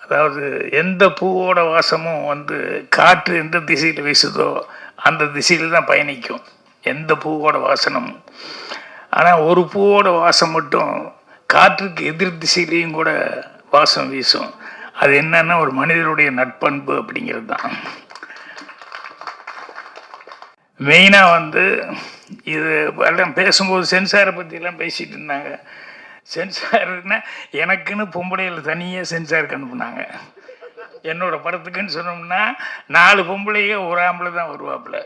அதாவது எந்த பூவோட வாசமும் வந்து காற்று எந்த திசையில் வீசுதோ அந்த திசையில் தான் பயணிக்கும் எந்த பூவோட வாசனம். ஆனால் ஒரு பூவோட வாசம் மட்டும் காற்றுக்கு எதிர் திசையிலையும் கூட வாசம் வீசும். அது என்னன்னா ஒரு மனிதனுடைய நட்பண்பு அப்படிங்கிறது தான். மெயினாக வந்து இது எல்லாம் பேசும்போது சென்சாரை பற்றிலாம் பேசிகிட்டு இருந்தாங்க. சென்சார்னா எனக்குன்னு பொம்பளைகள் தனியாக சென்சாருக்கு அனுப்புனாங்க. என்னோட படத்துக்குன்னு சொன்னோம்னா 4 பொம்பளைங்க ஒரு ஆம்பளை தான் வருவாப்புல.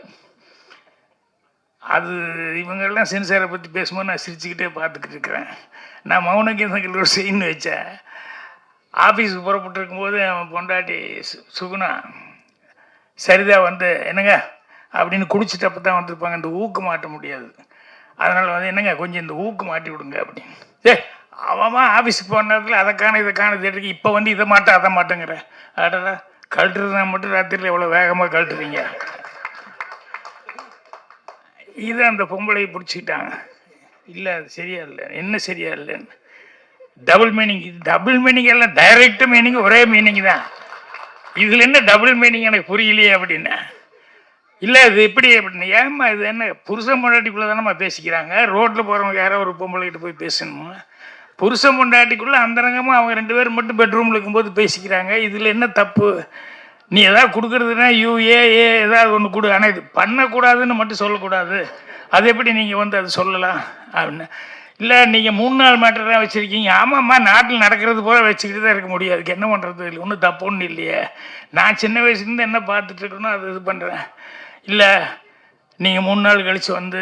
அது இவங்கெல்லாம் சென்சாரை பற்றி பேசும்போது நான் சிரிச்சுக்கிட்டே பார்த்துக்கிட்டு இருக்கிறேன். நான் மௌனகீதங்கள் ஒரு சீன் வச்சேன். ஆஃபீஸுக்கு புறப்பட்டு இருக்கும்போது அவன் பொண்டாட்டி சுகுணா சரிதா வந்து என்னங்க அப்படின்னு குடிச்சிட்டப்ப தான் வந்திருப்பாங்க. இந்த ஊக்கு மாட்ட முடியாது, அதனால் வந்து என்னங்க கொஞ்சம் இந்த ஊக்கு மாட்டி விடுங்க அப்படின்னு. அவன் ஆஃபீஸுக்கு போன நேரத்தில் அதை தேடிருக்கு. இப்போ வந்து இதை மாட்ட அதை மாட்டேங்கிற அடடா கழட்டுறதுனா மட்டும் ராத்திரியில் எவ்வளோ வேகமாக கழட்டுறீங்க. இதை அந்த பொம்பளையை பிடிச்சிக்கிட்டாங்க. இல்லை அது சரியா இல்லை, என்ன சரியா இல்லைன்னு டபுள் மீனிங் எல்லாம் டைரக்ட் மீனிங் ஒரே மீனிங் தான். இதில் என்ன டபுள் மீனிங் எனக்கு புரியலையே அப்படின்னு. இல்லை இது எப்படி அப்படின்னு. ஏம்மா இது என்ன புருஷன் பொண்டாட்டிக்குள்ளே தானேம்மா பேசிக்கிறாங்க, ரோட்டில் போகிறவங்க யாரோ ஒரு பொம்பளைகிட்ட போய் பேசணுமா? புருஷன் பொண்டாட்டிக்குள்ளே அந்தரங்கமாக அவங்க 2 பேரும் மட்டும் பெட்ரூமில் இருக்கும்போது பேசிக்கிறாங்க. இதில் என்ன தப்பு? நீ எதாவது கொடுக்குறதுனா யூஏ ஏதாவது ஒன்று கொடு, ஆனால் இது பண்ணக்கூடாதுன்னு மட்டும் சொல்லக்கூடாது. அது எப்படி நீங்கள் வந்து அது சொல்லலாம் அப்படின்னு. இல்லை நீங்கள் 3 நாள் மேட்டர் தான் வச்சுருக்கீங்க. ஆமாம்மா நாட்டில் நடக்கிறது போல வச்சுக்கிட்டு தான் இருக்க முடியாது, அதுக்கு என்ன பண்ணுறது? இல்லை ஒன்றும் தப்பு ஒன்றும் இல்லையே. நான் சின்ன வயசுலேருந்து என்ன பார்த்துட்ருக்கணும் அது இது பண்ணுறேன். இல்லை நீங்கள் 3 நாள் கழித்து வந்து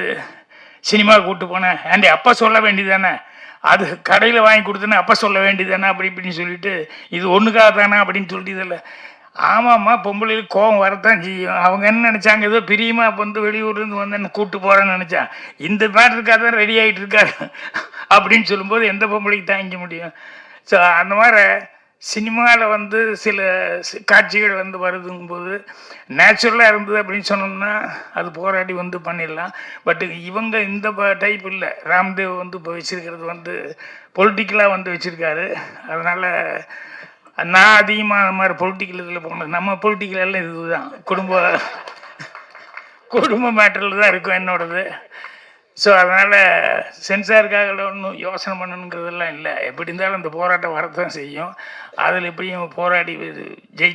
சினிமா கூப்பிட்டு போனேன் ஆண்டி அப்போ சொல்ல வேண்டியதானே, அது கடையில் வாங்கி கொடுத்தேன்னு அப்போ சொல்ல வேண்டியதானே அப்படி இப்படின்னு சொல்லிட்டு இது ஒன்றுக்காக தானே அப்படின்னு சொல்லிட்டு இதில்லை. ஆமாம்மா பொம்பளைகளுக்கு கோவம் வரத்தான் செய்யும். அவங்க என்ன நினச்சாங்க, ஏதோ பிரியமாக வந்து வெளியூர்லேருந்து வந்து என்ன கூப்பிட்டு போகிறேன்னு நினச்சான். இந்த மேட்டருக்காக தான் ரெடி ஆகிட்டு இருக்காரு அப்படின்னு சொல்லும்போது எந்த பொம்பளைக்கு தாங்கிக்க முடியும்? ஸோ அந்த மாதிரி சினிமாவில் வந்து சில காட்சிகள் வந்து வருதுங்கும்போது நேச்சுரலாக இருந்தது அப்படின்னு சொன்னோம்னா அது போராடி வந்து பண்ணிடலாம். பட் இவங்க இந்த டைப் இல்லை. ராம்தேவ் வந்து இப்போ வச்சுருக்கிறது வந்து பொலிட்டிக்கலாக வந்து வச்சுருக்காரு. அதனால் நான் அதிகமாக அந்த மாதிரி பொலிட்டிக்கல் இதில் போகணும். நம்ம பொலிட்டிக்கல் எல்லாம் இதுதான் குடும்ப மேட்டரில் தான் இருக்கும் என்னோடது. ஸோ அதனால் சென்சாருக்காக ஒன்றும் யோசனை பண்ணணுங்கிறதெல்லாம் இல்லை. எப்படி இருந்தாலும் அந்த போராட்டம் வரத்தான் செய்யும். அதில் எப்படியும் போராடி ஜெயி